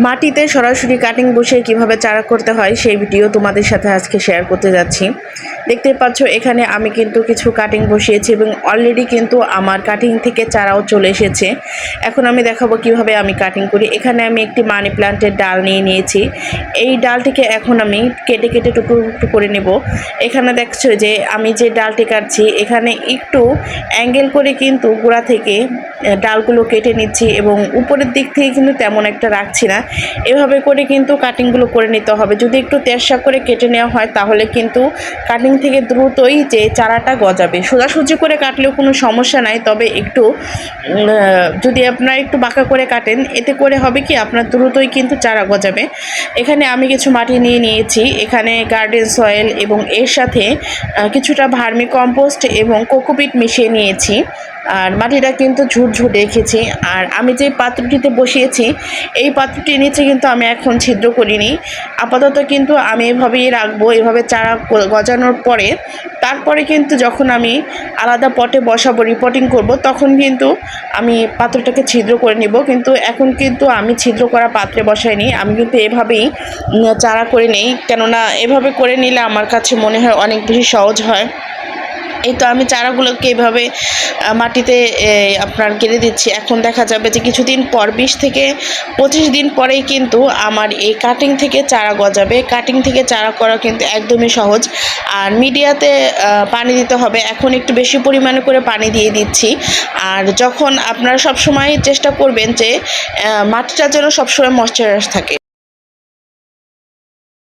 মাটিতে সরাসরি কাটিং বসিয়ে কিভাবে চারা করতে হয় সেই ভিডিও তোমাদের সাথে আজকে শেয়ার করতে যাচ্ছি। দেখতে পাচ্ছ এখানে আমি কিন্তু কিছু কাটিং বসিয়েছি এবং অলরেডি কিন্তু আমার কাটিং থেকে চারাও চলে এসেছে। এখন আমি দেখাবো কিভাবে আমি কাটিং করি। এখানে আমি একটি মানি প্ল্যান্টের ডাল নিয়ে নিয়েছি। এই ডালটিকে এখন আমি কেটে কেটে টুকরো টুকরো করে নেব। এখানে দেখছো যে আমি যে ডালটি কাটছি এখানে একটু অ্যাঙ্গেল করে কিন্তু গোড়া থেকে ডালগুলো কেটে নিচ্ছি এবং উপরের দিক থেকে কিন্তু তেমন একটা রাখছি না। এভাবে করে কিন্তু কাটিংগুলো করে নিতে হবে। যদি একটু তেরসা করে কেটে নেওয়া হয় তাহলে কিন্তু কাটিং থেকে দ্রুতই যে চারাটা গজাবে। সোজাসুজি করে কাটলেও কোনো সমস্যা নাই, তবে একটু যদি আপনারা একটু বাঁকা করে কাটেন এতে করে হবে কি আপনার দ্রুতই কিন্তু চারা গজাবে। এখানে আমি কিছু মাটি নিয়ে নিয়েছি। এখানে গার্ডেন সয়েল এবং এর সাথে কিছুটা ভার্মি কম্পোস্ট এবং কোকোপিট মিশিয়ে নিয়েছি। আর মাটিটা কিন্তু ঝুরঝুর রেখেছি। আর আমি যে পাত্রটিতে বসিয়েছি এই পাত্রটির নিচে কিন্তু আমি এখন ছিদ্র করিনি। আপাতত কিন্তু আমি এভাবেই রাখবো। এভাবে চারা গজানোর পরে তারপরে কিন্তু যখন আমি আলাদা পটে বসাবো, রিপোর্টিং করব, তখন কিন্তু আমি পাত্রটাকে ছিদ্র করে নিব। কিন্তু এখন কিন্তু আমি ছিদ্র করা পাত্রে বসাইনি, আমি কিন্তু এভাবেই চারা করে নিই। কেননা এভাবে করে নিলে আমার কাছে মনে হয় অনেক বেশি সহজ হয়। এই তো আমি চারাগুলোকে এভাবে মাটিতে আপনার গেড়ে দিচ্ছি। এখন দেখা যাবে যে কিছুদিন পর 20 থেকে 25 দিন পরেই কিন্তু আমার এই কাটিং থেকে চারা গজাবে। কাটিং থেকে চারা করা কিন্তু একদমই সহজ। আর মিডিয়াতে পানি দিতে হবে। এখন একটু বেশি পরিমাণে করে পানি দিয়ে দিচ্ছি। আর যখন আপনারা সবসময় চেষ্টা করবেন যে মাটিটা যেন সবসময় ময়েশ্চারাইজ থাকে।